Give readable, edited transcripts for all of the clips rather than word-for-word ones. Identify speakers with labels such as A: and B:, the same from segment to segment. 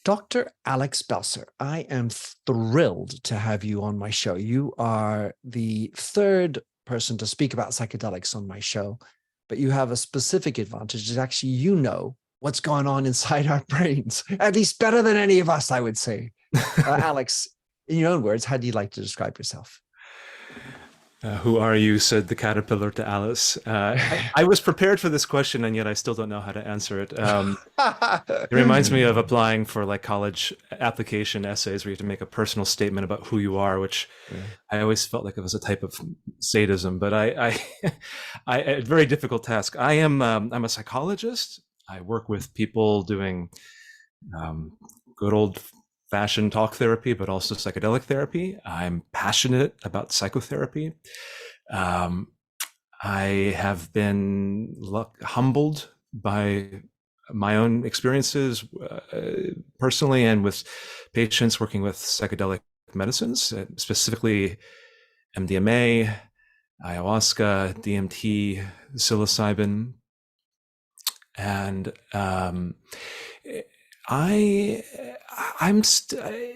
A: Dr. Alex Belser, I am thrilled to have you on my show. You are the third person to speak about psychedelics on my show, but you have a specific advantage that actually you know what's going on inside our brains, at least better than any of us, I would say. Alex, in your own words, how do you like to describe yourself?
B: Who are you? Said the caterpillar to Alice. I was prepared for this question, and yet I still don't know how to answer it. It reminds me of applying for like college application essays where you have to make a personal statement about who you are, which
A: Yeah.
B: I always felt like it was a type of sadism. But a very difficult task. I'm a psychologist. I work with people doing um, good old fashioned talk therapy, but also psychedelic therapy. I'm passionate about psychotherapy. Um, I have been humbled by my own experiences personally and with patients working with psychedelic medicines, specifically MDMA, ayahuasca, DMT, psilocybin, and I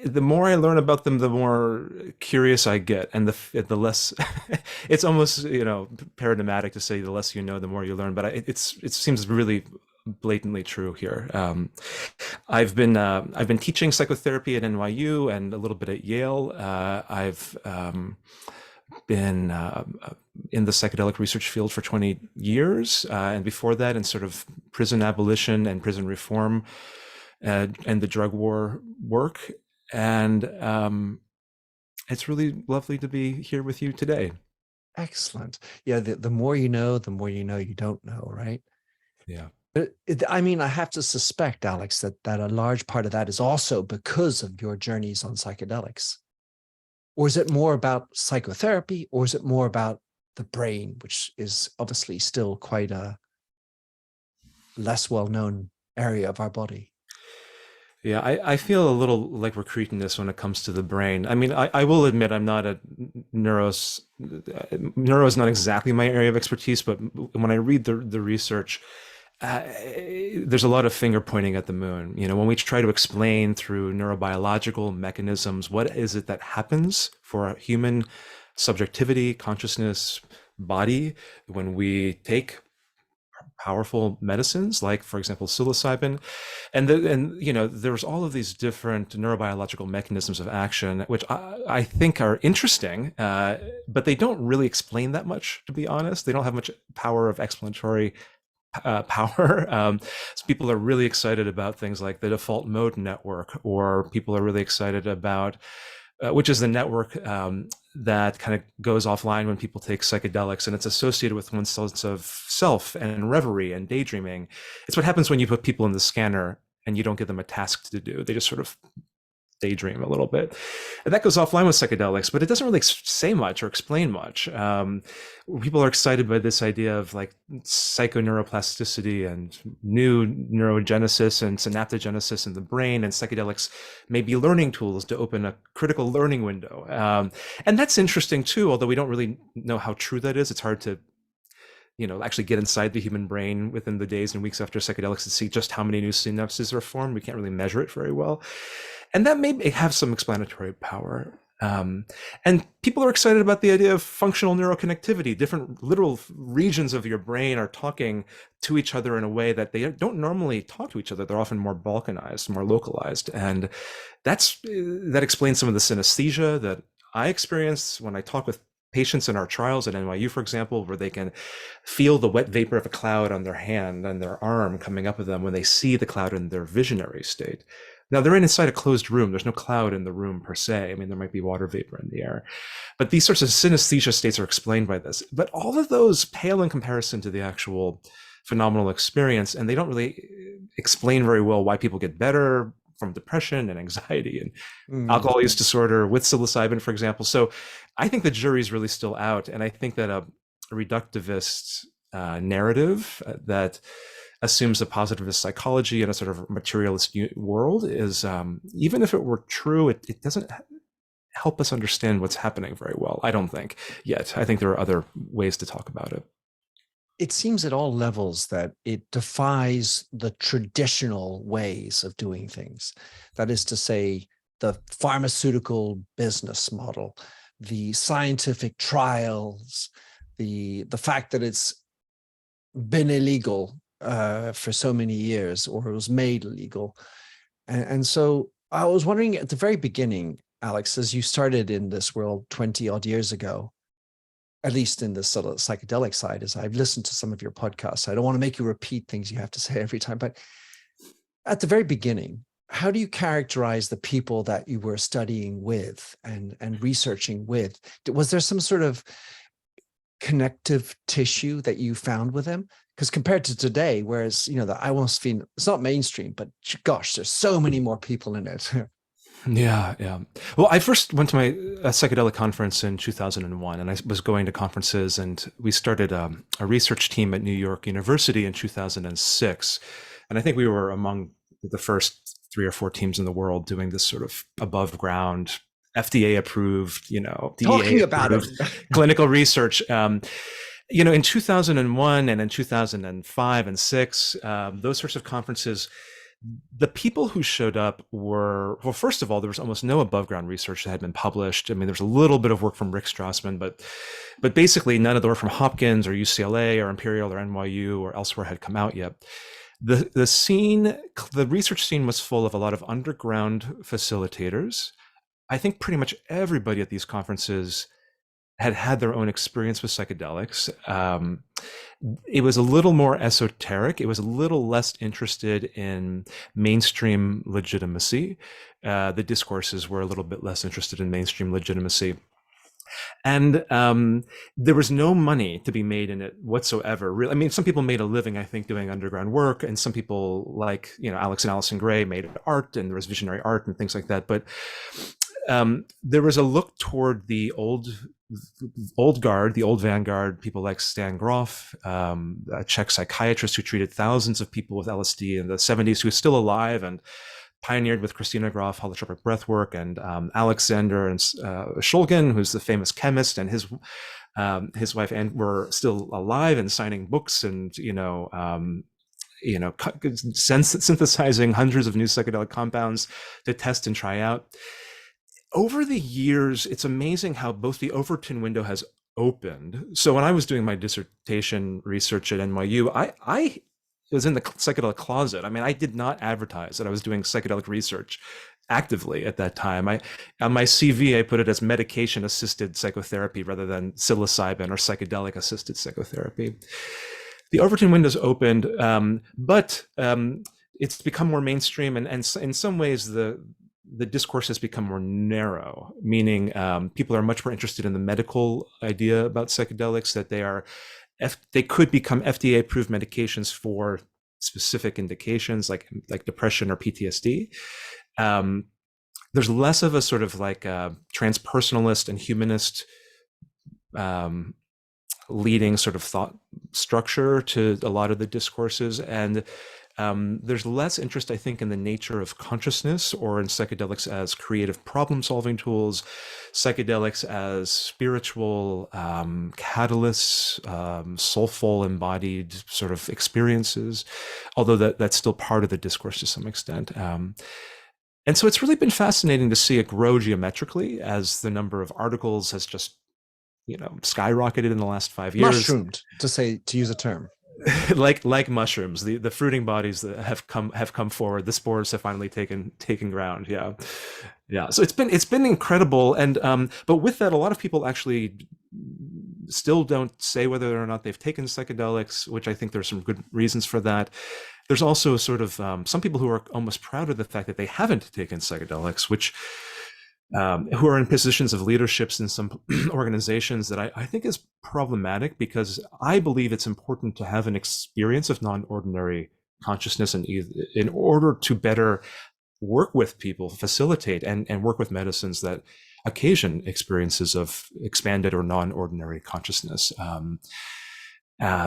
B: the more I learn about them, the more curious I get, and the less it's almost paradigmatic to say the less you know, the more you learn. But it seems really blatantly true here. I've been teaching psychotherapy at NYU and a little bit at Yale. I've been in the psychedelic research field for 20 years, and before that, in sort of prison abolition and prison reform and the drug war work. And it's really lovely to be here with you today.
A: Excellent. Yeah, the more you know, the more you know you don't know, right?
B: Yeah.
A: But I mean, I have to suspect, Alex, that a large part of that is also because of your journeys on psychedelics. Or is it more about psychotherapy, or is it more about the brain, which is obviously still quite a less well-known area of our body?
B: Yeah, I feel a little like we're cretinous when it comes to the brain. I mean, I will admit I'm not a neuro is not exactly my area of expertise, but when I read the research, there's a lot of finger pointing at the moon. When we try to explain through neurobiological mechanisms, what is it that happens for a human subjectivity, consciousness, body when we take powerful medicines like, for example, psilocybin, and there's all of these different neurobiological mechanisms of action which I think are interesting, but they don't really explain that much, to be honest. They don't have much power of explanatory power. So people are really excited about things like the default mode network, or people are really excited about which is the network that kind of goes offline when people take psychedelics, and it's associated with one's sense of self and reverie and daydreaming. It's what happens when you put people in the scanner and you don't give them a task to do. They just sort of daydream a little bit. And that goes offline with psychedelics, but it doesn't really say much or explain much. People are excited by this idea of like psychoneuroplasticity and new neurogenesis and synaptogenesis in the brain, and psychedelics may be learning tools to open a critical learning window. And that's interesting too, although we don't really know how true that is. It's hard to actually get inside the human brain within the days and weeks after psychedelics to see just how many new synapses are formed. We can't really measure it very well. And that may have some explanatory power. And people are excited about the idea of functional neuroconnectivity. Different literal regions of your brain are talking to each other in a way that they don't normally talk to each other. They're often more balkanized, more localized. And that explains some of the synesthesia that I experience when I talk with patients in our trials at NYU, for example, where they can feel the wet vapor of a cloud on their hand and their arm coming up with them when they see the cloud in their visionary state. Now, they're inside a closed room. There's no cloud in the room per se. I mean, there might be water vapor in the air. But these sorts of synesthesia states are explained by this. But all of those pale in comparison to the actual phenomenal experience, and they don't really explain very well why people get better from depression and anxiety and
A: Mm.
B: alcohol use disorder with psilocybin, for example. So I think the jury's really still out. And I think that a reductivist narrative that assumes a positivist psychology in a sort of materialist world is, even if it were true, it doesn't help us understand what's happening very well, I don't think, yet. I think there are other ways to talk about it.
A: it seems at all levels that it defies the traditional ways of doing things. That is to say, the pharmaceutical business model, the scientific trials, the fact that it's been illegal for so many years, or it was made illegal. And so I was wondering at the very beginning, Alex, as you started in this world 20 odd years ago, at least in the sort of psychedelic side, as I've listened to some of your podcasts, I don't want to make you repeat things you have to say every time, but at the very beginning, how do you characterize the people that you were studying with and researching with? Was there some sort of connective tissue that you found with them? Because compared to today, whereas, that I almost feel it's not mainstream, but gosh, there's so many more people in it.
B: Yeah, yeah. Well, I first went to my psychedelic conference in 2001, and I was going to conferences, and we started a research team at New York University in 2006. And I think we were among the first 3 or 4 teams in the world doing this sort of above ground, FDA approved,
A: Talking
B: DEA
A: about it.
B: clinical research. In 2001 and in 2005 and 6, those sorts of conferences, the people who showed up were, well, first of all, there was almost no above ground research that had been published. I mean, there was a little bit of work from Rick Strassman, but basically none of the work from Hopkins or UCLA or Imperial or NYU or elsewhere had come out yet. The research scene was full of a lot of underground facilitators. I think pretty much everybody at these conferences had their own experience with psychedelics. It was a little more esoteric. It was a little less interested in mainstream legitimacy. The discourses were a little bit less interested in mainstream legitimacy. And there was no money to be made in it whatsoever. I mean, some people made a living, I think, doing underground work, and some people, like Alex and Allison Gray, made art, and there was visionary art and things like that. But there was a look toward the old guard, the old vanguard, people like Stan Grof, a Czech psychiatrist who treated thousands of people with LSD in the 70s, who is still alive and pioneered with Christina Grof holotropic breathwork, and Alexander and Shulgin, who's the famous chemist, and his wife were still alive and signing books and synthesizing hundreds of new psychedelic compounds to test and try out. Over the years, it's amazing how both the Overton window has opened. So when I was doing my dissertation research at NYU, I was in the psychedelic closet. I mean, I did not advertise that I was doing psychedelic research actively at that time. On my CV, I put it as medication-assisted psychotherapy rather than psilocybin or psychedelic-assisted psychotherapy. The Overton window's opened, but it's become more mainstream, and in some ways, the discourse has become more narrow, meaning people are much more interested in the medical idea about psychedelics, that they could become FDA-approved medications for specific indications like depression or PTSD. There's less of a sort of like a transpersonalist and humanist leading sort of thought structure to a lot of the discourses, and there's less interest, I think, in the nature of consciousness or in psychedelics as creative problem-solving tools, psychedelics as spiritual catalysts, soulful embodied sort of experiences, although that's still part of the discourse to some extent. And so it's really been fascinating to see it grow geometrically as the number of articles has just, skyrocketed in the last 5 years.
A: Mushroomed, to use a term.
B: like mushrooms, the fruiting bodies that have come forward, the spores have finally taken ground. Yeah. So it's been incredible, and but with that, a lot of people actually still don't say whether or not they've taken psychedelics, which I think there's some good reasons for that. There's also sort of some people who are almost proud of the fact that they haven't taken psychedelics, which who are in positions of leaderships in some organizations that I think is problematic, because I believe it's important to have an experience of non-ordinary consciousness in order to better work with people, facilitate and work with medicines that occasion experiences of expanded or non-ordinary consciousness.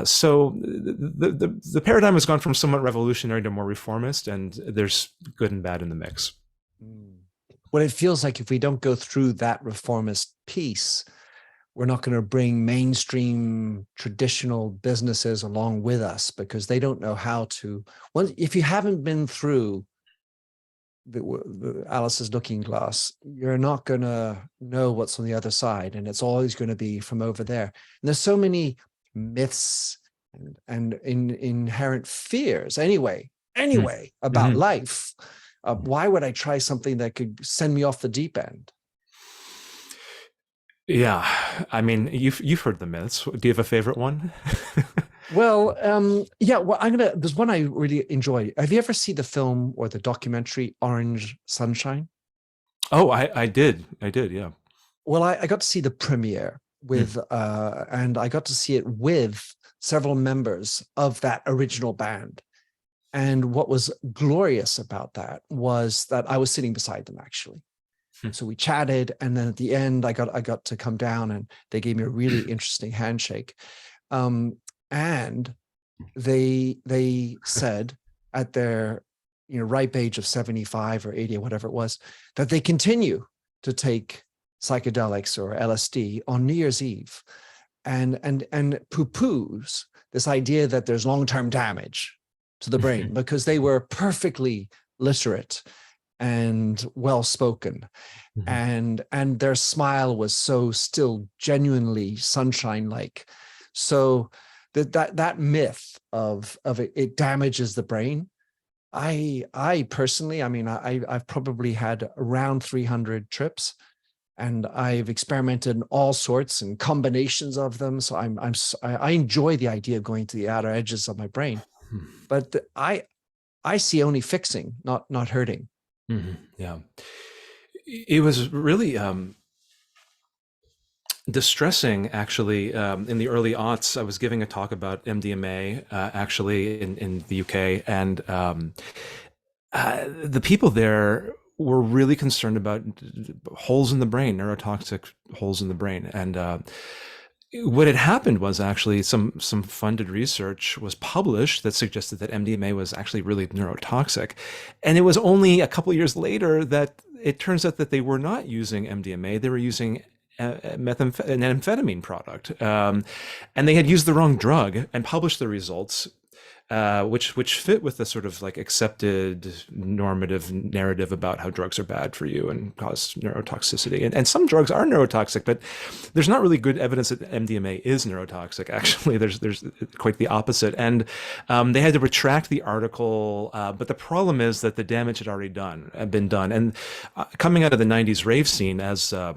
B: So the paradigm has gone from somewhat revolutionary to more reformist, and there's good and bad in the mix.
A: Well, it feels like if we don't go through that reformist piece, we're not going to bring mainstream traditional businesses along with us because they don't know how to. Well, if you haven't been through the Alice's Looking Glass, you're not going to know what's on the other side, and it's always going to be from over there. And there's so many myths and inherent fears anyway about
B: Mm-hmm.
A: life. Why would I try something that could send me off the deep end?
B: Yeah, I mean, you've heard the myths. Do you have a favorite one?
A: Well, yeah. Well, there's one I really enjoy. Have you ever seen the film or the documentary Orange Sunshine?
B: Oh, I did, yeah.
A: Well, I got to see the premiere
B: Mm.
A: and I got to see it with several members of that original band. And what was glorious about that was that I was sitting beside them actually.
B: Mm.
A: So we chatted, and then at the end, I got to come down, and they gave me a really interesting handshake. Um, and they said at their ripe age of 75 or 80 or whatever it was, that they continue to take psychedelics or LSD on New Year's Eve, and poo-poos this idea that there's long-term damage to the brain because they were perfectly literate and well-spoken,
B: Mhm.
A: and their smile was so still genuinely sunshine-like. So that myth of it damages the brain, I personally, I mean, I've probably had around 300 trips, and I've experimented in all sorts and combinations of them. So I enjoy the idea of going to the outer edges of my brain, but I see only fixing, not hurting.
B: Mhm. Yeah. It was really distressing, actually. In the early aughts, I was giving a talk about MDMA, actually, in the UK, and the people there were really concerned about holes in the brain, neurotoxic holes in the brain, and what had happened was actually some funded research was published that suggested that MDMA was actually really neurotoxic, and it was only a couple of years later that it turns out that they were not using MDMA; they were using an amphetamine product, and they had used the wrong drug and published the results, which fit with the sort of like accepted normative narrative about how drugs are bad for you and cause neurotoxicity. And some drugs are neurotoxic, but there's not really good evidence that MDMA is neurotoxic. Actually, there's quite the opposite. And they had to retract the article, but the problem is that the damage had been done. And coming out of the '90s rave scene as a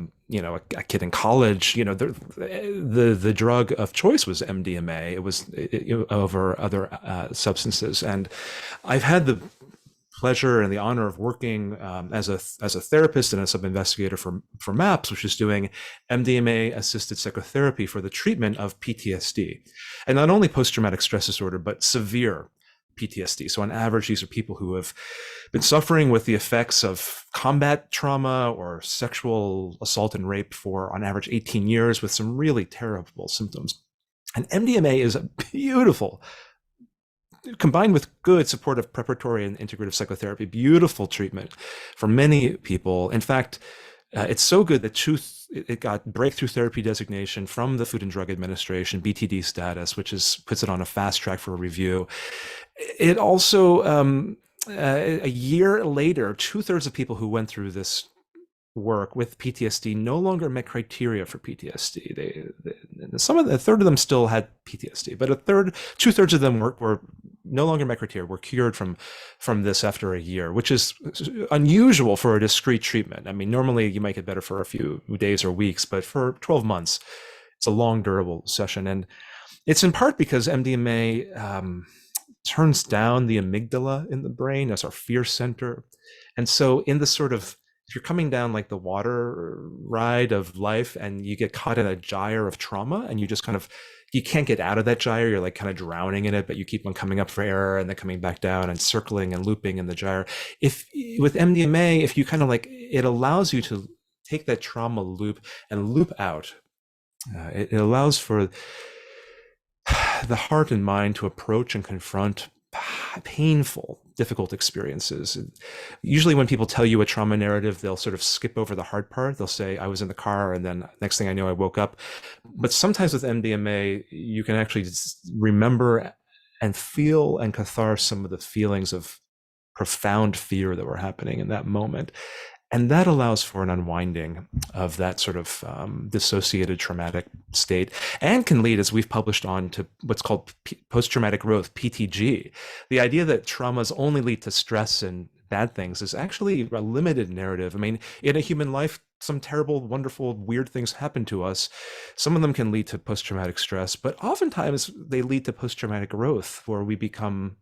B: kid in college, the drug of choice was MDMA. It was over other substances, and I've had the pleasure and the honor of working as a therapist and a sub investigator for MAPS, which is doing MDMA assisted psychotherapy for the treatment of PTSD, and not only post traumatic stress disorder, but severe PTSD. So on average, these are people who have been suffering with the effects of combat trauma or sexual assault and rape for on average 18 years with some really terrible symptoms. And MDMA is a beautiful, combined with good supportive preparatory and integrative psychotherapy, beautiful treatment for many people. In fact, it's so good that it got breakthrough therapy designation from the Food and Drug Administration, BTD status, which puts it on a fast track for a review. It also, a year later, 2/3 of people who went through this work with PTSD no longer met criteria for PTSD. A third of them still had PTSD, but 2/3 of them were no longer met criteria, were cured from this after a year, which is unusual for a discrete treatment. I mean, normally you might get better for a few days or weeks, but for 12 months, it's a long, durable session. And it's in part because MDMA turns down the amygdala in the brain as our fear center. And so in the sort of, if you're coming down like the water ride of life and you get caught in a gyre of trauma and you can't get out of that gyre, you're like kind of drowning in it, but you keep on coming up for air and then coming back down and circling and looping in the gyre. If with MDMA, if you kind of like, it allows you to take that trauma loop and loop out. It allows for the heart and mind to approach and confront painful, difficult experiences. Usually when people tell you a trauma narrative, they'll sort of skip over the hard part. They'll say, I was in the car and then next thing I know, I woke up. But sometimes with MDMA, you can actually just remember and feel and cathar some of the feelings of profound fear that were happening in that moment. And that allows for an unwinding of that sort of dissociated traumatic state, and can lead, as we've published on, to what's called post-traumatic growth, PTG. The idea that traumas only lead to stress and bad things is actually a limited narrative. I mean, in a human life, some terrible, wonderful, weird things happen to us. Some of them can lead to post-traumatic stress, but oftentimes they lead to post-traumatic growth, where we become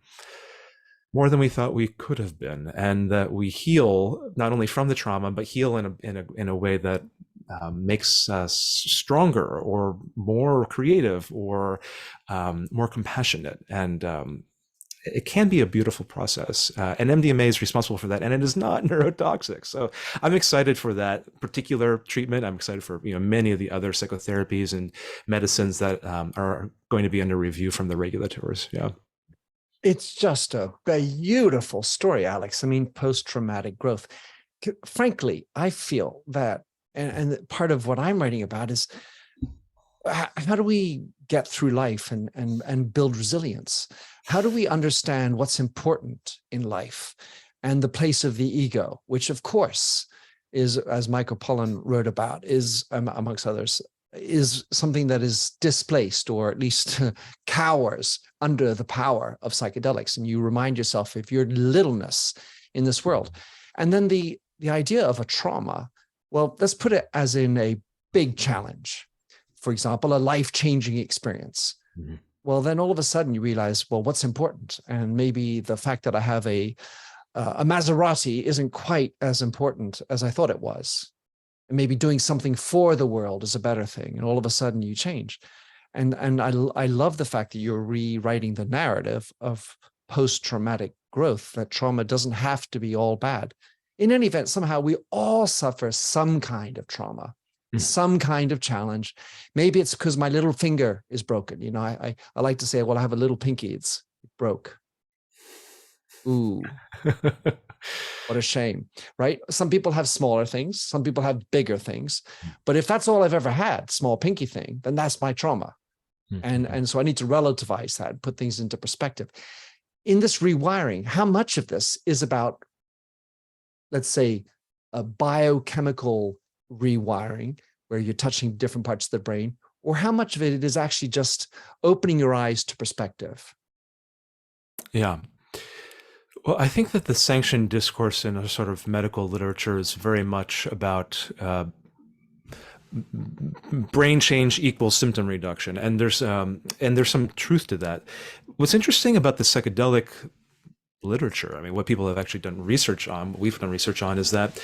B: more than we thought we could have been, and that we heal not only from the trauma, but heal in a way that makes us stronger or more creative or more compassionate. And it can be a beautiful process. And MDMA is responsible for that, and it is not neurotoxic. So I'm excited for that particular treatment. I'm excited for many of the other psychotherapies and medicines that are going to be under review from the regulators. Yeah.
A: It's just a beautiful story, Alex. I mean, post-traumatic growth. Frankly, I feel that, and part of what I'm writing about is how do we get through life and build resilience? How do we understand what's important in life and the place of the ego, which of course is, as Michael Pollan wrote about, is, amongst others, is something that is displaced, or at least cowers under the power of psychedelics. And you remind yourself of your littleness in this world. And then the idea of a trauma, well, let's put it as in a big challenge. For example, a life-changing experience. Mm-hmm. Well, then all of a sudden you realize, well, what's important? And maybe the fact that I have a Maserati isn't quite as important as I thought it was. And maybe doing something for the world is a better thing. And all of a sudden you change. And I love the fact that you're rewriting the narrative of post-traumatic growth, that trauma doesn't have to be all bad. In any event, somehow we all suffer some kind of trauma, some kind of challenge. Maybe it's because my little finger is broken. I like to say, well, I have a little pinky, it broke. Ooh. What a shame, right? Some people have smaller things. Some people have bigger things. But if that's all I've ever had, small pinky thing, then that's my trauma. Mm-hmm. And so I need to relativize that, put things into perspective. In this rewiring, how much of this is about, let's say, a biochemical rewiring, where you're touching different parts of the brain, or how much of it is actually just opening your eyes to perspective?
B: Yeah. Well, I think that the sanctioned discourse in a sort of medical literature is very much about brain change equals symptom reduction, and there's some truth to that. What's interesting about the psychedelic literature, I mean, what people have actually done research on, what we've done research on, is that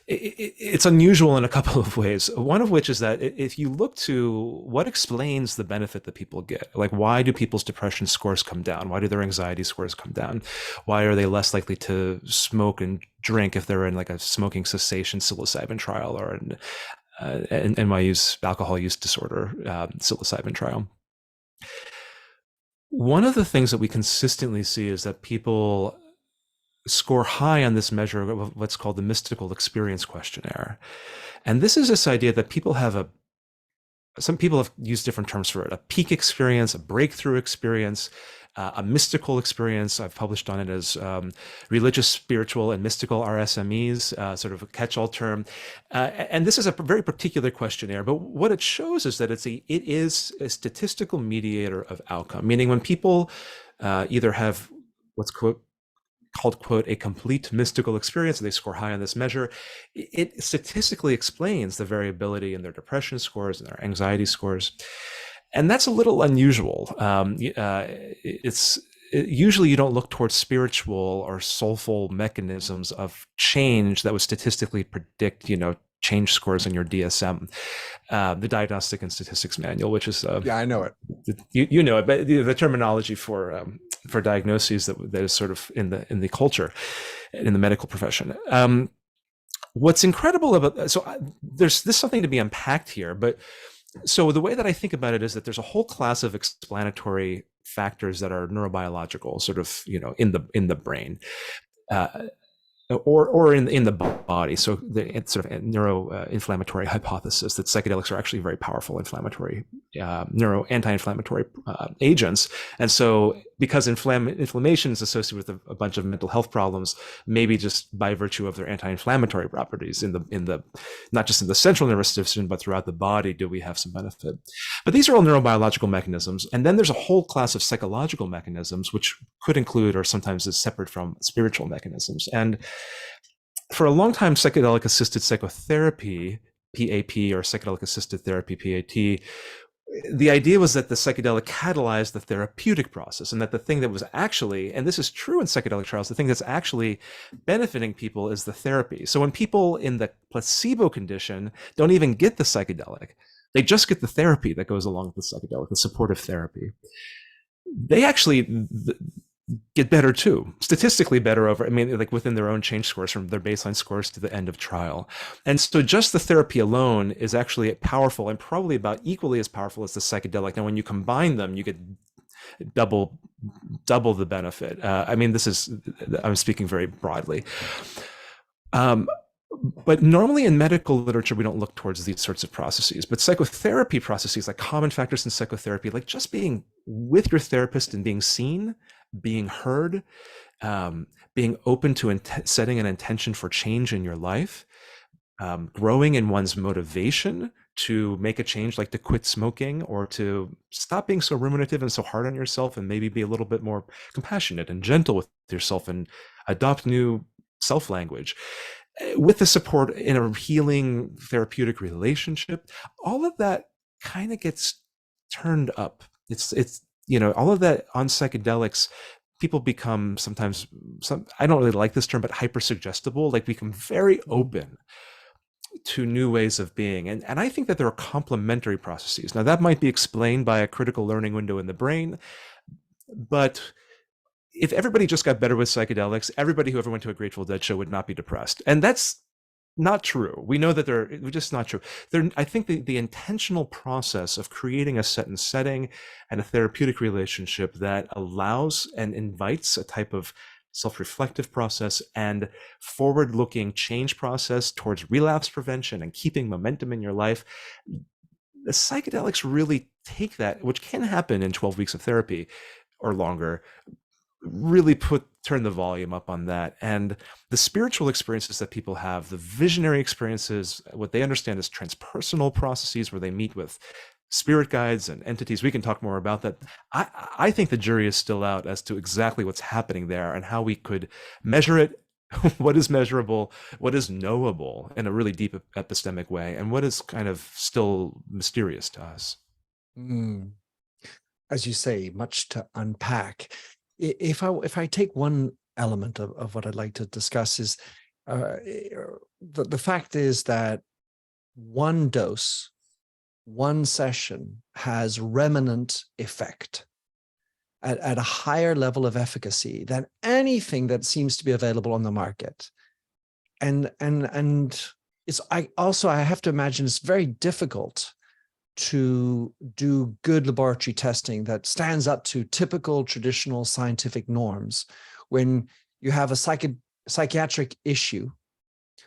B: it's unusual in a couple of ways. One of which is that if you look to what explains the benefit that people get, like why do people's depression scores come down? Why do their anxiety scores come down? Why are they less likely to smoke and drink if they're in like a smoking cessation psilocybin trial, or an NYU's alcohol use disorder psilocybin trial? One of the things that we consistently see is that people score high on this measure of what's called the mystical experience questionnaire. And this is this idea that people have some people have used different terms for it: a peak experience, a breakthrough experience, a mystical experience. I've published on it as religious, spiritual, and mystical RSMEs, sort of a catch-all term. And this is a very particular questionnaire, but what it shows is that it is a statistical mediator of outcome, meaning when people either have what's called, quote, a complete mystical experience, and they score high on this measure, it statistically explains the variability in their depression scores and their anxiety scores. And that's a little unusual. Usually you don't look towards spiritual or soulful mechanisms of change that would statistically predict, change scores in your DSM, the Diagnostic and Statistics Manual, which is
A: yeah, I know it.
B: You know it, but the terminology for diagnoses that is sort of in the culture, in the medical profession. What's incredible about there's something to be unpacked here, but. So the way that I think about it is that there's a whole class of explanatory factors that are neurobiological, sort of, in the brain. Uh, or in the body. So it's sort of a neuro-inflammatory hypothesis that psychedelics are actually very powerful inflammatory, anti-inflammatory agents. And so because inflammation is associated with a bunch of mental health problems, maybe just by virtue of their anti-inflammatory properties in the not just in the central nervous system, but throughout the body, do we have some benefit? But these are all neurobiological mechanisms. And then there's a whole class of psychological mechanisms, which could include or sometimes is separate from spiritual mechanisms. And for a long time, psychedelic assisted psychotherapy, PAP, or psychedelic assisted therapy, PAT, the idea was that the psychedelic catalyzed the therapeutic process, and that the thing that was actually, and this is true in psychedelic trials, the thing that's actually benefiting people is the therapy. So when people in the placebo condition don't even get the psychedelic, they just get the therapy that goes along with the psychedelic, the supportive therapy, they actually get better too, statistically better like within their own change scores from their baseline scores to the end of trial. And so just the therapy alone is actually powerful, and probably about equally as powerful as the psychedelic. Now, when you combine them, you get double the benefit. I'm speaking very broadly. But normally in medical literature, we don't look towards these sorts of processes. But psychotherapy processes, like common factors in psychotherapy, like just being with your therapist and being seen, being heard, being open to setting an intention for change in your life, growing in one's motivation to make a change, like to quit smoking or to stop being so ruminative and so hard on yourself, and maybe be a little bit more compassionate and gentle with yourself and adopt new self-language. With the support in a healing therapeutic relationship, all of that kind of gets turned up. It's all of that on psychedelics, people become sometimes, I don't really like this term, but hypersuggestible, like become very open to new ways of being. And I think that there are complementary processes. Now, that might be explained by a critical learning window in the brain, but if everybody just got better with psychedelics, everybody who ever went to a Grateful Dead show would not be depressed. And that's not true. We know that they're just not true. I think the intentional process of creating a set and setting and a therapeutic relationship that allows and invites a type of self-reflective process and forward-looking change process towards relapse prevention and keeping momentum in your life, the psychedelics really take that, which can happen in 12 weeks of therapy or longer, really turn the volume up on that. And the spiritual experiences that people have, the visionary experiences, what they understand as transpersonal processes where they meet with spirit guides and entities, we can talk more about that. I think the jury is still out as to exactly what's happening there and how we could measure it, what is measurable, what is knowable in a really deep epistemic way, and what is kind of still mysterious to us.
A: As you say, much to unpack. If I take one element of what I'd like to discuss is the fact is that one dose, one session has remnant effect at a higher level of efficacy than anything that seems to be available on the market. And it's I have to imagine it's very difficult to do good laboratory testing that stands up to typical traditional scientific norms when you have a psychiatric issue,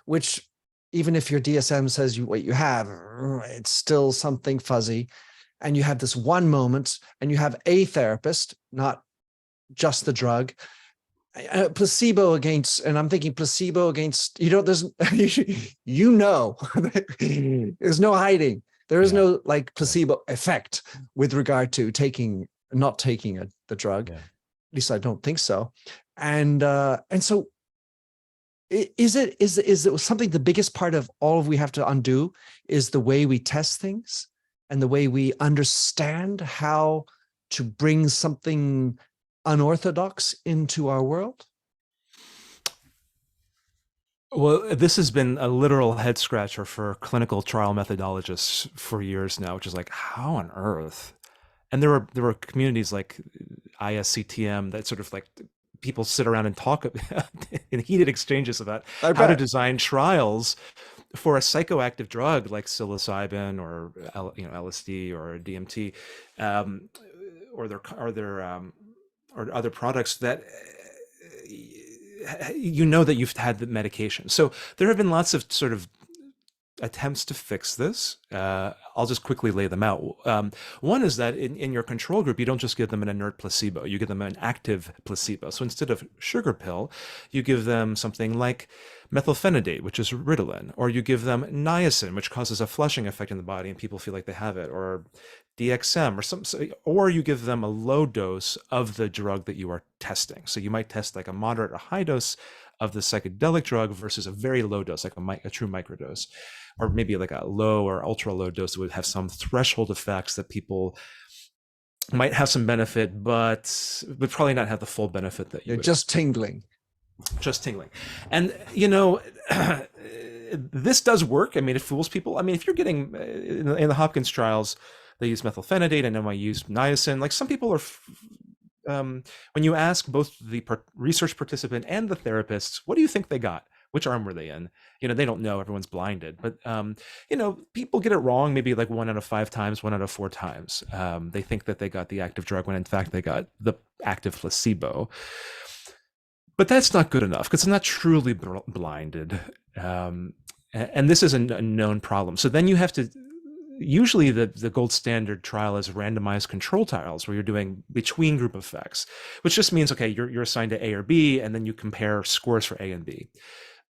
A: which even if your DSM says what you have, it's still something fuzzy. And you have this one moment and you have a therapist, not just the drug, placebo against, and I'm thinking placebo against, there's, there's no hiding. There is no like placebo effect with regard to not taking the drug. At least I don't think so. And so is it something, the biggest part of all we have to undo is the way we test things and the way we understand how to bring something unorthodox into our world?
B: Well, this has been a literal head scratcher for clinical trial methodologists for years now, which is like, how on earth? And there were communities like ISCTM that sort of like people sit around and talk in heated exchanges about how to design trials for a psychoactive drug like psilocybin or LSD or DMT, or other products that you know that you've had the medication. So there have been lots of sort of attempts to fix this. I'll just quickly lay them out. One is that in your control group, you don't just give them an inert placebo, you give them an active placebo. So instead of sugar pill, you give them something like methylphenidate, which is Ritalin, or you give them niacin, which causes a flushing effect in the body and people feel like they have it, or DXM, or you give them a low dose of the drug that you are testing. So you might test like a moderate or high dose of the psychedelic drug versus a very low dose, like a true microdose, or maybe like a low or ultra low dose that would have some threshold effects that people might have some benefit, but would probably not have the full benefit that you
A: You're
B: would.
A: just tingling.
B: Just tingling. And, this does work. I mean, it fools people. I mean, if you're getting in the Hopkins trials, they use methylphenidate and NYU use niacin. Like some people are, when you ask both the research participant and the therapists, what do you think they got? Which arm were they in? They don't know. Everyone's blinded. But, people get it wrong maybe like 1 out of 5 times, 1 out of 4 times. They think that they got the active drug when in fact they got the active placebo. But that's not good enough because it's not truly blinded. And this is a known problem. So then you have to, usually the gold standard trial is randomized control trials where you're doing between group effects, which just means, okay, you're assigned to A or B, and then you compare scores for A and B.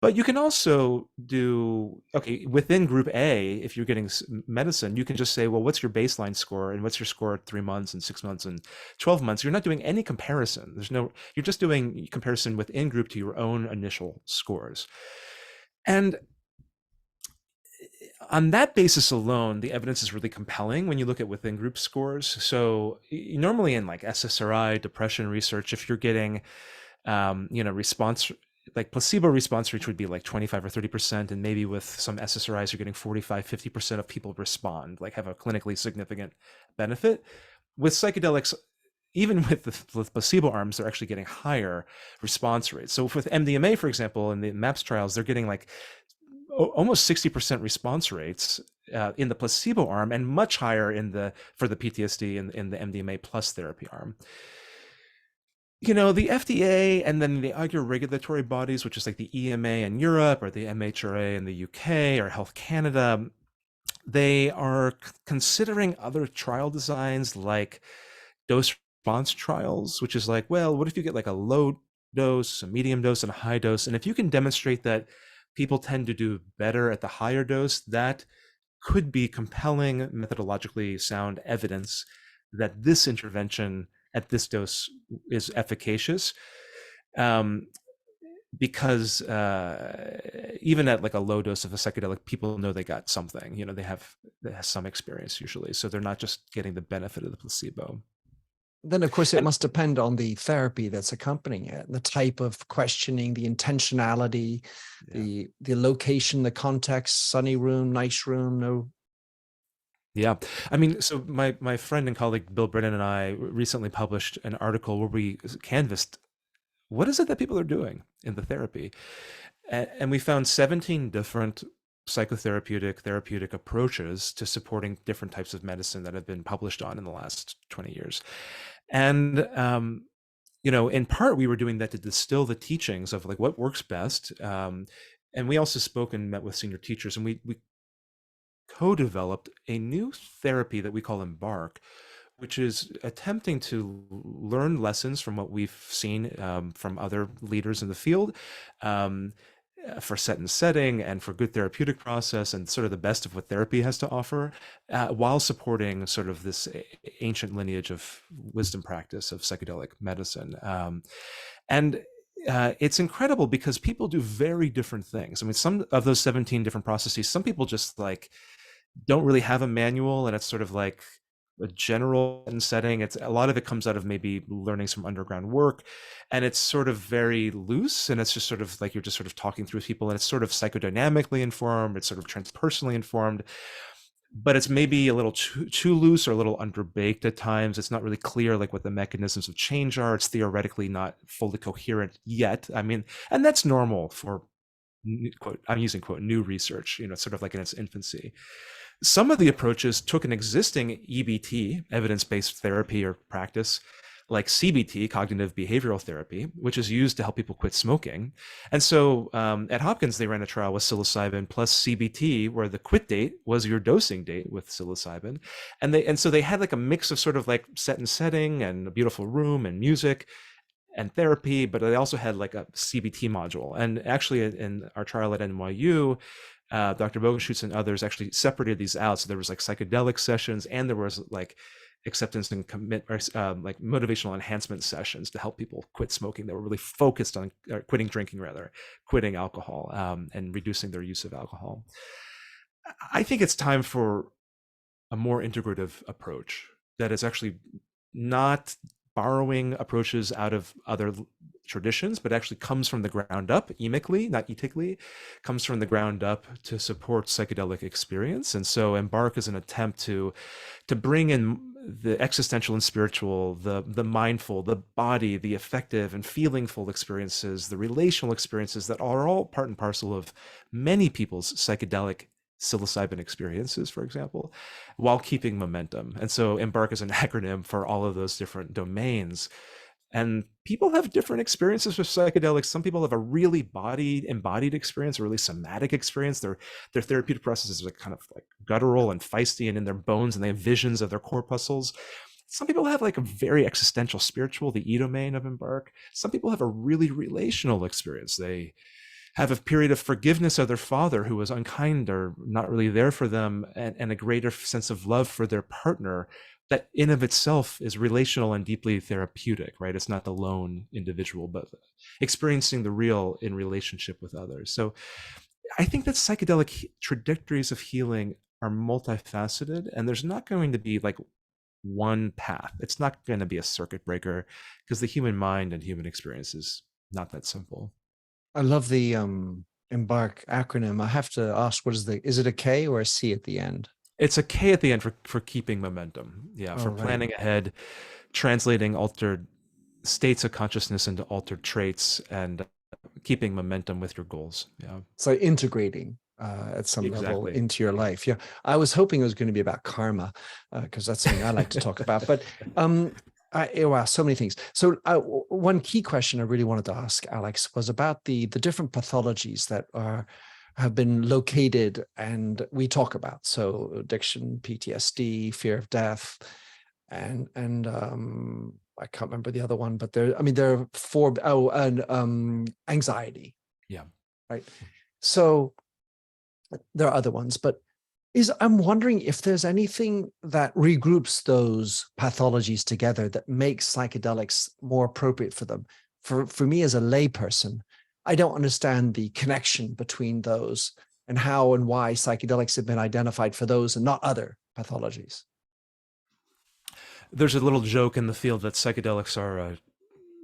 B: But you can also do, okay, within group A, if you're getting medicine, you can just say, well, what's your baseline score and what's your score at 3 months and 6 months and 12 months? You're not doing any comparison. You're just doing comparison within group to your own initial scores. And on that basis alone, the evidence is really compelling when you look at within group scores. So normally in like SSRI, depression research, if you're getting, response, like placebo response rate would be like 25 or 30%. And maybe with some SSRIs, you're getting 45, 50% of people respond, like have a clinically significant benefit. With psychedelics, even with the placebo arms, they're actually getting higher response rates. So with MDMA, for example, in the MAPS trials, they're getting like almost 60% response rates in the placebo arm, and much higher for the PTSD in the MDMA plus therapy arm. The FDA and then the other regulatory bodies, which is like the EMA in Europe or the MHRA in the UK or Health Canada, they are considering other trial designs like dose response trials, which is like, well, what if you get like a low dose, a medium dose, and a high dose? And if you can demonstrate that people tend to do better at the higher dose, that could be compelling, methodologically sound evidence that this intervention at this dose is efficacious. Because even at like a low dose of a psychedelic, people know they got something. They have some experience usually, so they're not just getting the benefit of the placebo.
A: Then, of course, it must depend on the therapy that's accompanying it, the type of questioning, the intentionality, the location, the context, sunny room, nice room, no.
B: Yeah. I mean, so my friend and colleague Bill Brennan and I recently published an article where we canvassed what is it that people are doing in the therapy. And we found 17 different therapeutic approaches to supporting different types of medicine that have been published on in the last 20 years. And, in part, we were doing that to distill the teachings of like what works best. And we also spoke and met with senior teachers, and we co-developed a new therapy that we call Embark, which is attempting to learn lessons from what we've seen from other leaders in the field, for set and setting and for good therapeutic process and sort of the best of what therapy has to offer, while supporting sort of this ancient lineage of wisdom practice of psychedelic medicine. And it's incredible because people do very different things. I mean, some of those 17 different processes, some people just like don't really have a manual, and it's sort of like a general setting. It's a lot of it comes out of maybe learning some underground work, and it's sort of very loose, and it's just sort of like you're just sort of talking through people, and it's sort of psychodynamically informed, it's sort of transpersonally informed, but it's maybe a little too loose or a little underbaked at times. It's not really clear like what the mechanisms of change are. It's theoretically not fully coherent yet. I mean, and that's normal for, quote, I'm using quote, new research, sort of like in its infancy. Some of the approaches took an existing EBT, evidence-based therapy or practice, like CBT, cognitive behavioral therapy, which is used to help people quit smoking. And so at Hopkins, they ran a trial with psilocybin plus CBT, where the quit date was your dosing date with psilocybin. And so they had like a mix of sort of like set and setting and a beautiful room and music and therapy, but they also had like a CBT module. And actually in our trial at NYU, Dr. Bogenschutz and others actually separated these out. So there was like psychedelic sessions, and there was like acceptance and commit, or like motivational enhancement sessions to help people quit smoking. That were really focused on quitting drinking, rather, quitting alcohol, and reducing their use of alcohol. I think it's time for a more integrative approach that is actually not borrowing approaches out of other traditions, but actually comes from the ground up, emically, not etically, comes from the ground up to support psychedelic experience. And so Embark is an attempt to bring in the existential and spiritual, the mindful, the body, the affective and feelingful experiences, the relational experiences that are all part and parcel of many people's psychedelic psilocybin experiences, for example, while keeping momentum. And so Embark is an acronym for all of those different domains. And people have different experiences with psychedelics. Some people have a really embodied experience, a really somatic experience. Their therapeutic processes are kind of like guttural and feisty and in their bones, and they have visions of their corpuscles. Some people have like a very existential spiritual, the E domain of Embark. Some people have a really relational experience. They have a period of forgiveness of their father who was unkind or not really there for them, and a greater sense of love for their partner that in of itself is relational and deeply therapeutic, right? It's not the lone individual, but experiencing the real in relationship with others. So I think that psychedelic trajectories of healing are multifaceted, and there's not going to be like one path. It's not going to be a circuit breaker, because the human mind and human experience is not that simple.
A: I love the Embark acronym. I have to ask, is it a K or a C at the end?
B: It's a K at the end for keeping momentum. Yeah,
A: Oh,
B: for
A: right.
B: planning ahead, translating altered states of consciousness into altered traits, and keeping momentum with your goals. Yeah,
A: So integrating at some level
B: exactly.
A: into your life. Yeah. I was hoping it was going to be about karma, because that's something I like to talk about. But wow, so many things. So one key question I really wanted to ask, Alex, was about the different pathologies that have been located and we talk about. So addiction, PTSD, fear of death, and I can't remember the other one, but there are four. Oh, and anxiety.
B: Yeah.
A: Right. So there are other ones, but I'm wondering if there's anything that regroups those pathologies together that makes psychedelics more appropriate for them. For me as a layperson, I don't understand the connection between those and how and why psychedelics have been identified for those and not other pathologies.
B: There's a little joke in the field that psychedelics are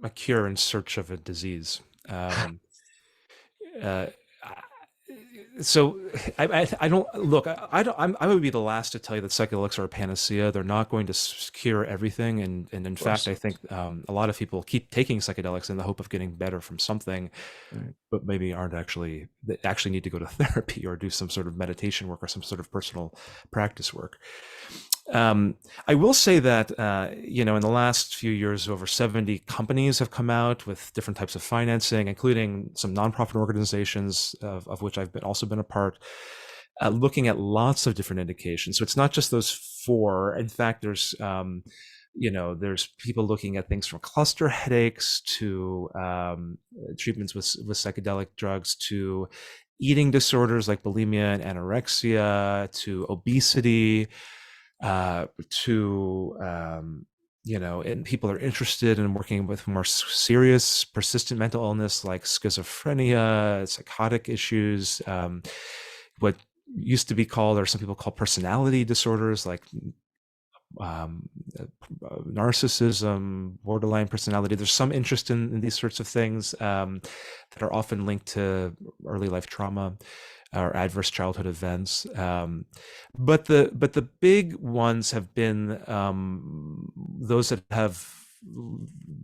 B: a cure in search of a disease. Uh, so I don't look. I would be the last to tell you that psychedelics are a panacea. They're not going to cure everything, and in fact, I think a lot of people keep taking psychedelics in the hope of getting better from something,
A: Right.
B: but maybe they actually need to go to therapy or do some sort of meditation work or some sort of personal practice work. I will say that in the last few years, over 70 companies have come out with different types of financing, including some nonprofit organizations of which I've also been a part, looking at lots of different indications. So it's not just those four. In fact, there's people looking at things from cluster headaches to treatments with psychedelic drugs, to eating disorders like bulimia and anorexia, to obesity, and people are interested in working with more serious, persistent mental illness like schizophrenia, psychotic issues, what used to be called, or some people call, personality disorders like narcissism, borderline personality. There's some interest in these sorts of things that are often linked to early life trauma or adverse childhood events. But the big ones have been those that have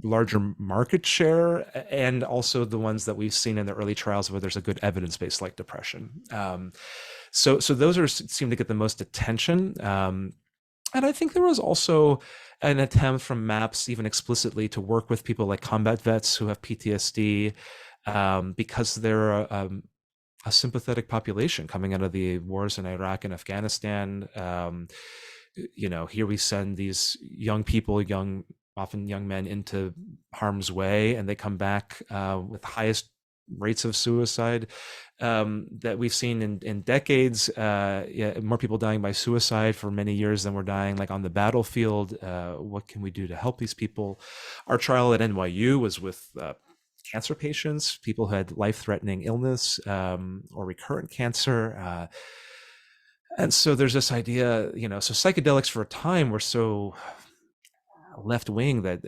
B: larger market share, and also the ones that we've seen in the early trials where there's a good evidence base, like depression. So those seem to get the most attention. And I think there was also an attempt from MAPS even explicitly to work with people like combat vets who have PTSD, because they're a sympathetic population coming out of the wars in Iraq and Afghanistan. Here we send these young people, often young men, into harm's way, and they come back with highest rates of suicide that we've seen in decades. More people dying by suicide for many years than were dying like on the battlefield. What can we do to help these people? Our trial at NYU was with cancer patients, people who had life-threatening illness or recurrent cancer. And so there's this idea, so psychedelics for a time were so left-wing that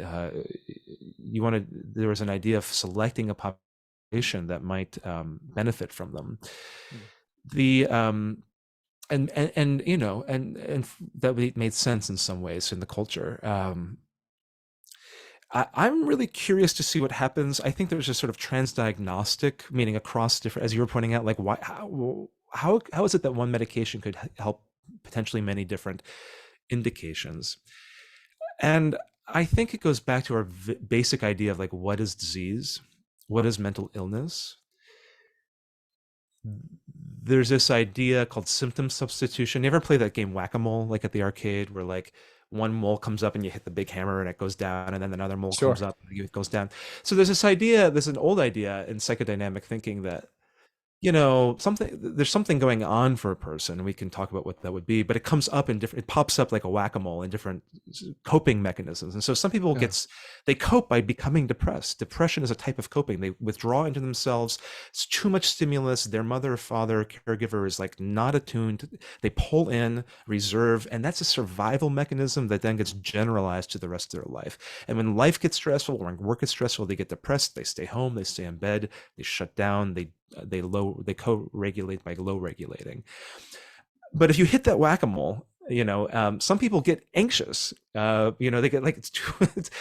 B: there was an idea of selecting a population that might benefit from them. The and that made sense in some ways in the culture. I'm really curious to see what happens. I think there's a sort of transdiagnostic, meaning across different, as you were pointing out, like how is it that one medication could help potentially many different indications? And I think it goes back to our basic idea of like, what is disease? What is mental illness? There's this idea called symptom substitution. You ever play that game Whack-A-Mole, like at the arcade, where like one mole comes up and you hit the big hammer and it goes down, and then another mole comes up and it goes down. So there's an old idea in psychodynamic thinking that, there's something going on for a person, and we can talk about what that would be, but it comes up it pops up like a whack-a-mole in different coping mechanisms. And so some people they cope by becoming depressed. Depression is a type of coping. They withdraw into themselves. It's too much stimulus. Their mother, father, caregiver is like not attuned. They pull in, reserve, and that's a survival mechanism that then gets generalized to the rest of their life. And when life gets stressful, or when work gets stressful, they get depressed. They stay home. They stay in bed. They shut down. They co-regulate by low regulating. But if you hit that whack-a-mole, some people get anxious. They get like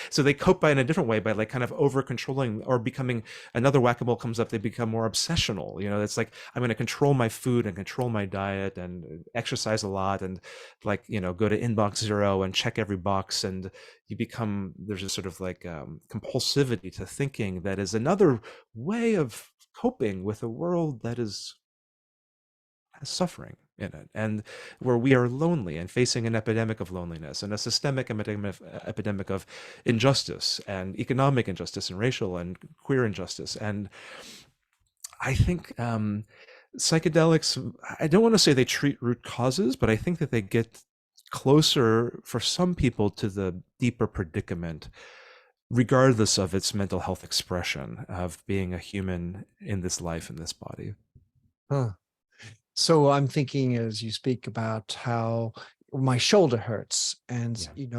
B: so they cope in a different way by like kind of over controlling, or becoming, another whack-a-mole comes up, they become more obsessional. It's like, I'm going to control my food and control my diet and exercise a lot and like go to inbox 0 and check every box, and there's a sort of like compulsivity to thinking that is another way of coping with a world that has suffering in it, and where we are lonely and facing an epidemic of loneliness and a systemic epidemic of injustice, and economic injustice, and racial and queer injustice. And I think psychedelics, I don't want to say they treat root causes, but I think that they get closer for some people to the deeper predicament, regardless of its mental health expression of being a human in this life, in this body.
A: So I'm thinking as you speak about how my shoulder hurts, and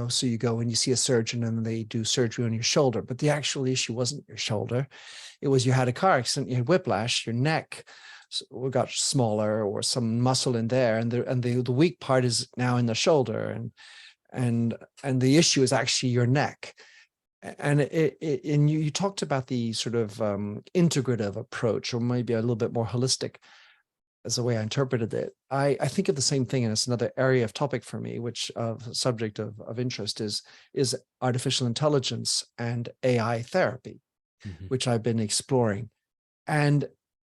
A: so you go and you see a surgeon and they do surgery on your shoulder, but the actual issue wasn't your shoulder. It was you had a car accident, you had whiplash, your neck got smaller, or some muscle in there, and the weak part is now in the shoulder, and the issue is actually your neck. And you talked about the sort of integrative approach, or maybe a little bit more holistic, as the way I interpreted it. I think of the same thing, and it's another area of topic for me, which subject of interest is artificial intelligence and AI therapy, which I've been exploring, and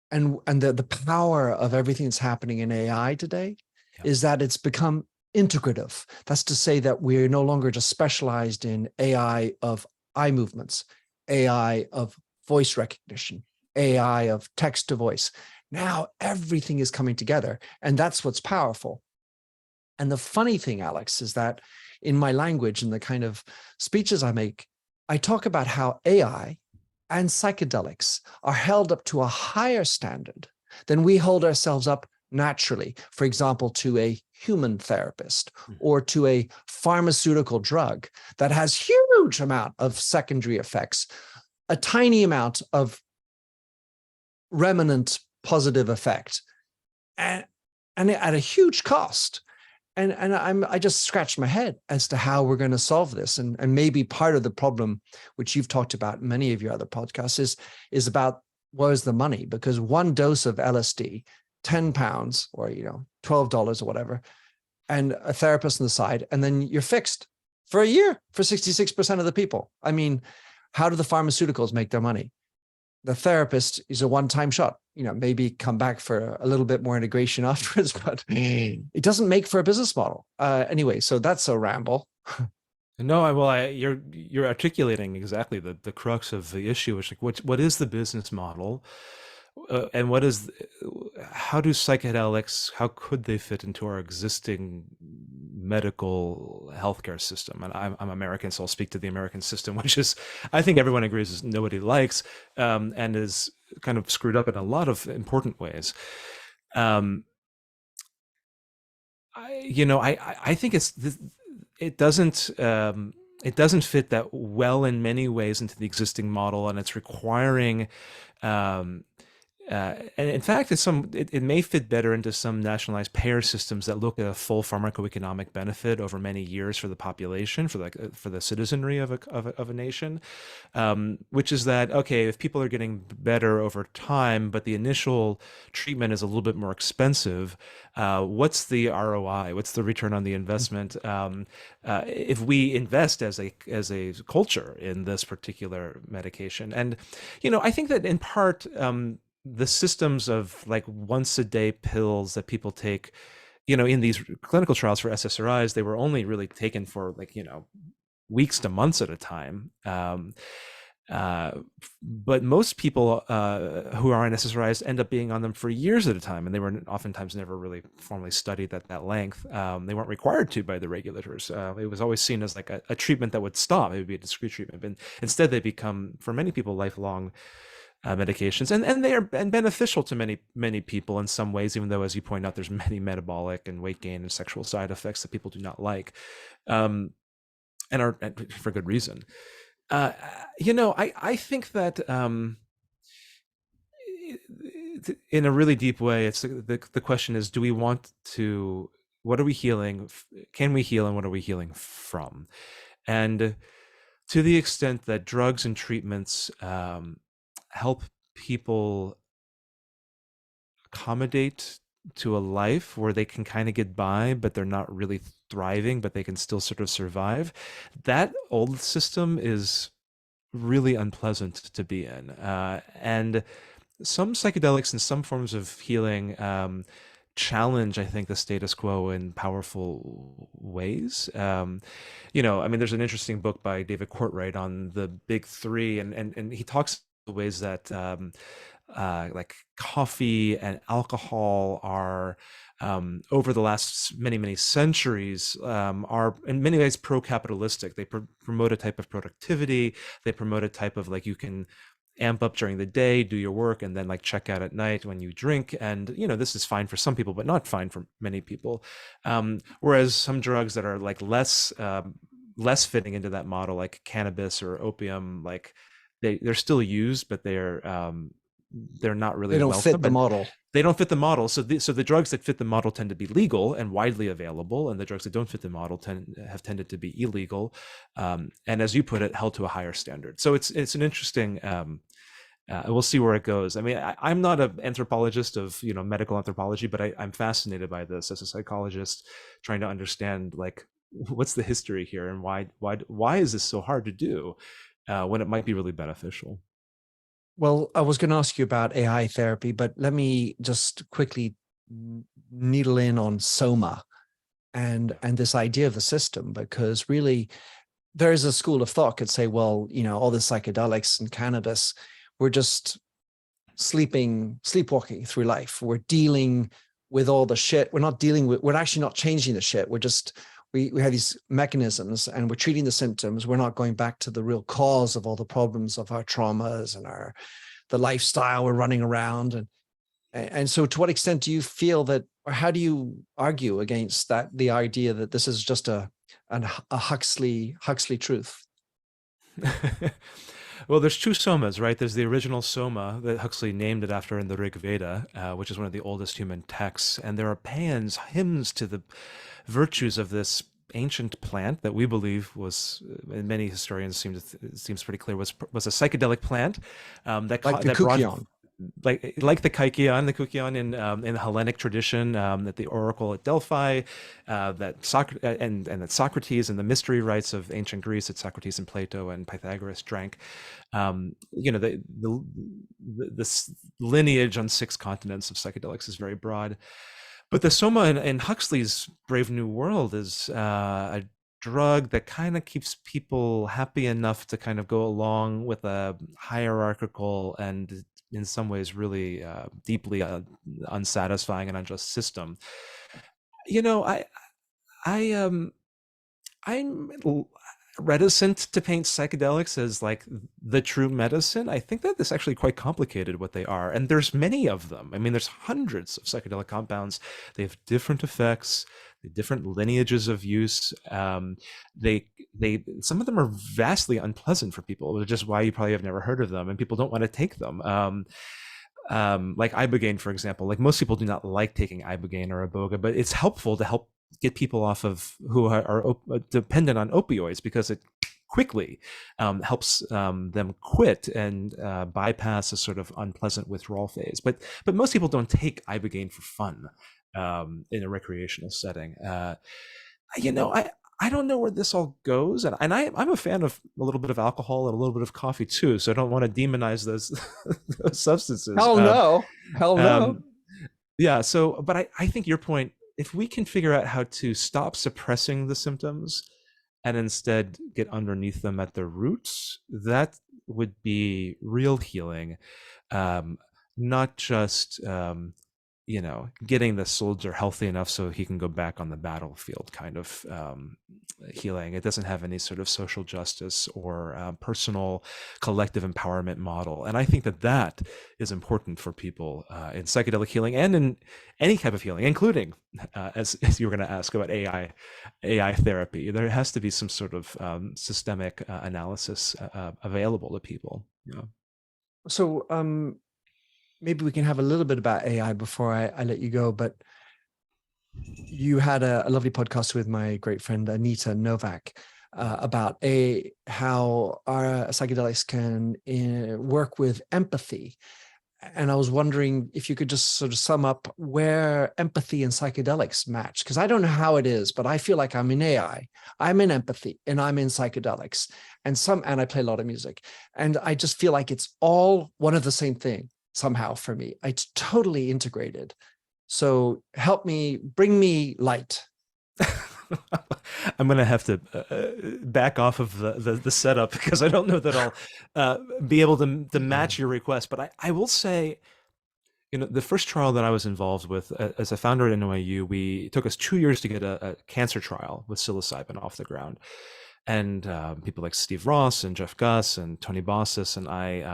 A: the power of everything that's happening in AI today is that it's become integrative. That's to say that we're no longer just specialized in AI of eye movements, AI of voice recognition, AI of text to voice. Now everything is coming together, and that's what's powerful. And the funny thing, Alex, is that in my language and the kind of speeches I make, I talk about how AI and psychedelics are held up to a higher standard than we hold ourselves up naturally, for example, to a human therapist or to a pharmaceutical drug that has huge amount of secondary effects, a tiny amount of remnant positive effect, and at a huge cost. I just scratched my head as to how we're going to solve this. And maybe part of the problem, which you've talked about in many of your other podcasts, is about where's the money? Because one dose of LSD, £10 or $12 or whatever, and a therapist on the side, and then you're fixed for a year for 66% of the people. I mean, how do the pharmaceuticals make their money? The therapist is a one-time shot, maybe come back for a little bit more integration afterwards, but it doesn't make for a business model. Anyway, so that's a ramble.
B: No, you're articulating exactly the crux of the issue. It's like, what is the business model, and how do psychedelics, how could they fit into our existing medical healthcare system? And I'm American, so I'll speak to the American system, which is, I think everyone agrees, is nobody likes, and is kind of screwed up in a lot of important ways. I think it doesn't fit that well in many ways into the existing model, and it's requiring, and in fact, it may fit better into some nationalized payer systems that look at a full pharmacoeconomic benefit over many years for the population, for the citizenry of a nation, which is that, okay, if people are getting better over time, but the initial treatment is a little bit more expensive, what's the ROI? What's the return on the investment? If we invest as a culture in this particular medication, and I think that in part, the systems of like once a day pills that people take, in these clinical trials for SSRIs, they were only really taken for weeks to months at a time. But most people who are on SSRIs end up being on them for years at a time, and they were oftentimes never really formally studied at that length. They weren't required to by the regulators. It was always seen as like a treatment that would stop. It would be a discrete treatment, but instead they become, for many people, lifelong medications, and they are beneficial to many people in some ways, even though, as you point out, there's many metabolic and weight gain and sexual side effects that people do not like, and for good reason. I think that in a really deep way, it's the question is, do we want to? What are we healing? Can we heal, and what are we healing from? And to the extent that drugs and treatments help people accommodate to a life where they can kind of get by, but they're not really thriving, but they can still sort of survive, that old system is really unpleasant to be in. And some psychedelics and some forms of healing challenge, I think, the status quo in powerful ways. There's an interesting book by David Courtwright on the big three, and he talks ways that like coffee and alcohol are over the last many centuries are in many ways pro-capitalistic. They promote a type of productivity. They promote a type of like, you can amp up during the day, do your work, and then like check out at night when you drink. And this is fine for some people, but not fine for many people. Whereas some drugs that are like less fitting into that model, like cannabis or opium, like they're still used, but they're not really,
A: they don't
B: welcome.
A: Fit the model.
B: They don't fit the model. So the drugs that fit the model tend to be legal and widely available, and the drugs that don't fit the model have tended to be illegal, and as you put it, held to a higher standard. So it's an interesting. We'll see where it goes. I mean, I'm not an anthropologist of medical anthropology, but I'm fascinated by this as a psychologist, trying to understand like what's the history here, and why is this so hard to do when it might be really beneficial.
A: Well, I was going to ask you about AI therapy, but let me just quickly needle in on Soma and this idea of the system, because really there is a school of thought could say, well, all the psychedelics and cannabis, we're just sleepwalking through life. We're dealing with all the shit. We're actually not changing the shit. We have these mechanisms and we're treating the symptoms. We're not going back to the real cause of all the problems of our traumas and the lifestyle we're running around. And so to what extent do you feel that, or how do you argue against that, the idea that this is just a Huxley truth?
B: Well, there's two somas, right? There's the original soma that Huxley named it after in the Rig Veda, which is one of the oldest human texts, and there are paeans, hymns to the virtues of this ancient plant that we believe was, and many historians it seems pretty clear, was a psychedelic plant
A: Like the
B: that brought,
A: Kukion.
B: like the Kukion in the Hellenic tradition, that the oracle at Delphi, and that Socrates and the mystery rites of ancient Greece that Socrates and Plato and Pythagoras drank. This lineage on 6 continents of psychedelics is very broad. But the soma in Huxley's Brave New World is a drug that kind of keeps people happy enough to kind of go along with a hierarchical and in some ways really deeply unsatisfying and unjust system. You know, I'm reticent to paint psychedelics as like the true medicine. I think that it's actually quite complicated what they are, and there's many of them. I mean, there's hundreds of psychedelic compounds. They have different effects, different lineages of use. They some of them are vastly unpleasant for people, which is why you probably have never heard of them, and people don't want to take them. Like ibogaine, for example. Like most people do not like taking ibogaine or iboga, but it's helpful to help get people off of who are dependent on opioids, because it quickly helps them quit and bypass a sort of unpleasant withdrawal phase. But most people don't take ibogaine for fun in a recreational setting. I don't know where this all goes, and I'm a fan of a little bit of alcohol and a little bit of coffee too, so I don't want to demonize those, those substances.
A: Hell no. Hell no.
B: Yeah, so, but I think your point, if we can figure out how to stop suppressing the symptoms and instead get underneath them at their roots, that would be real healing. Not just getting the soldier healthy enough so he can go back on the battlefield kind of healing. It doesn't have any sort of social justice or personal collective empowerment model. And I think that is important for people in psychedelic healing and in any type of healing, including, as you were going to ask about AI therapy. There has to be some sort of systemic analysis available to people.
A: So maybe we can have a little bit about AI before I let you go, but you had a lovely podcast with my great friend Anita Novak about how our psychedelics can work with empathy. And I was wondering if you could just sort of sum up where empathy and psychedelics match, because I don't know how it is, but I feel like I'm in AI, I'm in empathy, and I'm in psychedelics, and I play a lot of music, and I just feel like it's all one of the same thing somehow for me. It's totally integrated. So help me, bring me light.
B: I'm going to have to back off of the setup, because I don't know that I'll be able to match your request. But I will say, the first trial that I was involved with as a founder at NYU, it took us 2 years to get a cancer trial with psilocybin off the ground. And people like Steve Ross and Jeff Guss and Tony Bossis and I,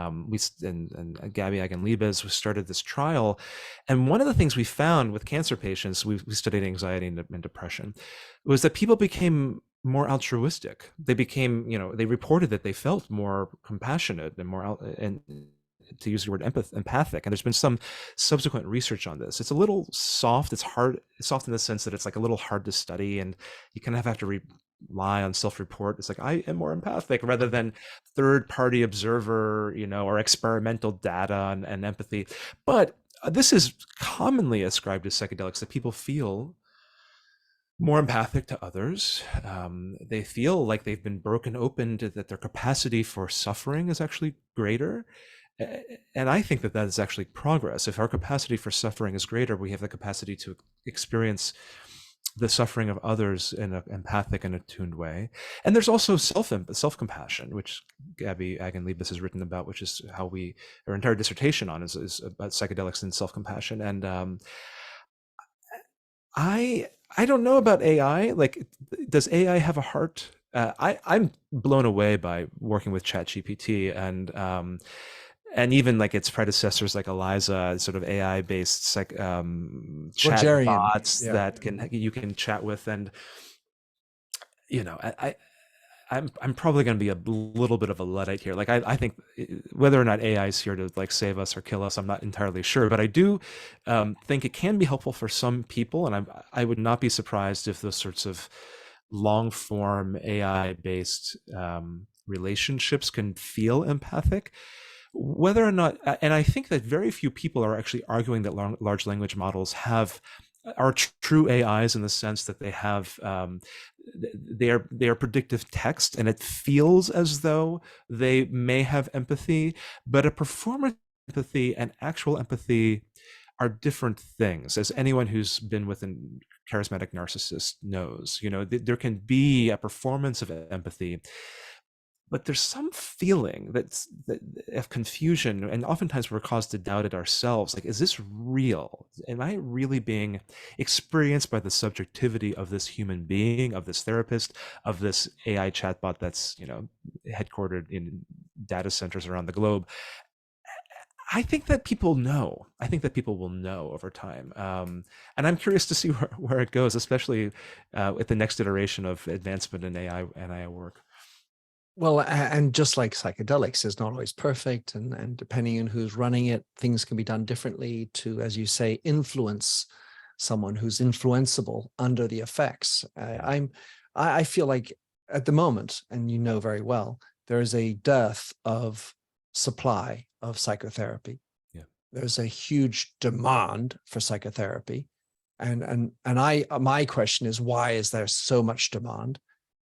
B: and Gabby Agan-Libes, we started this trial. And one of the things we found with cancer patients, we studied anxiety and depression, was that people became more altruistic. They became, they reported that they felt more compassionate and more, and to use the word empathic. And there's been some subsequent research on this. It's a little soft. It's hard. It's soft in the sense that it's like a little hard to study, and you kind of have to rely on self-report. It's like, I am more empathic, rather than third-party observer, or experimental data and empathy. But this is commonly ascribed to psychedelics, that people feel more empathic to others. They feel like they've been broken open, that their capacity for suffering is actually greater. And I think that is actually progress. If our capacity for suffering is greater, we have the capacity to experience the suffering of others in an empathic and attuned way. And there's also self-compassion, which Gabby Agan-Libes has written about, which is how our entire dissertation on is about psychedelics and self-compassion. And I don't know about AI. Like, does AI have a heart? I'm blown away by working with ChatGPT and even like its predecessors, like Eliza, sort of AI-based chat bots that you can chat with. And I'm probably going to be a little bit of a Luddite here. Like I think whether or not AI is here to like save us or kill us, I'm not entirely sure. But I do think it can be helpful for some people, and I would not be surprised if those sorts of long form AI based relationships can feel empathic. Whether or not, and I think that very few people are actually arguing that large language models are true AIs in the sense that they have they are predictive text, and it feels as though they may have empathy, but a performance empathy and actual empathy are different things, as anyone who's been with a charismatic narcissist knows. There can be a performance of empathy, but there's some feeling that of confusion, and oftentimes we're caused to doubt it ourselves. Like, is this real? Am I really being experienced by the subjectivity of this human being, of this therapist, of this AI chatbot that's headquartered in data centers around the globe? I think that people know. I think that people will know over time, and I'm curious to see where it goes, especially with the next iteration of advancement in AI work.
A: Well, and just like psychedelics is not always perfect, and depending on who's running it, things can be done differently to, as you say, influence someone who's influenceable under the effects. I feel like at the moment, and you know very well, there is a dearth of supply of psychotherapy.
B: Yeah.
A: There's a huge demand for psychotherapy, and my question is, why is there so much demand?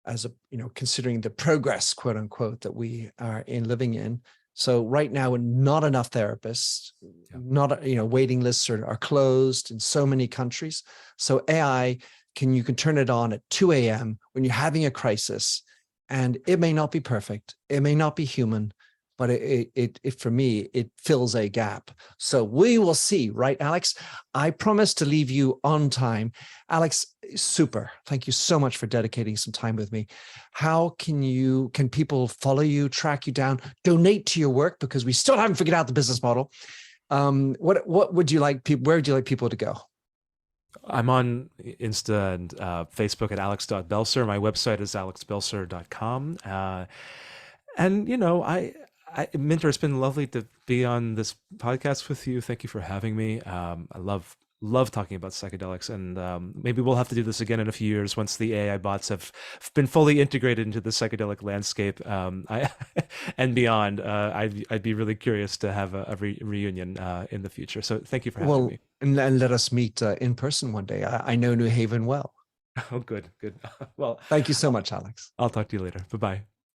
A: As considering the progress, quote unquote, that we are living in. So right now, not enough therapists, not, waiting lists are closed in so many countries. So AI, you can turn it on at 2 a.m. when you're having a crisis, and it may not be perfect. It may not be human, but it for me, it fills a gap. So we will see, right, Alex? I promise to leave you on time. Alex, super. Thank you so much for dedicating some time with me. How can people follow you, track you down, donate to your work? Because we still haven't figured out the business model. What would you like people, where would you like people to go?
B: I'm on Insta and Facebook at alex.belser. My website is alexbelser.com. And, Minter, it's been lovely to be on this podcast with you. Thank you for having me. I love talking about psychedelics, and maybe we'll have to do this again in a few years once the AI bots have been fully integrated into the psychedelic landscape, and beyond. I'd be really curious to have a reunion in the future. So thank you for having me.
A: And let us meet in person one day. I know New Haven well.
B: Oh, good. Well,
A: thank you so much, Alex.
B: I'll talk to you later. Bye-bye.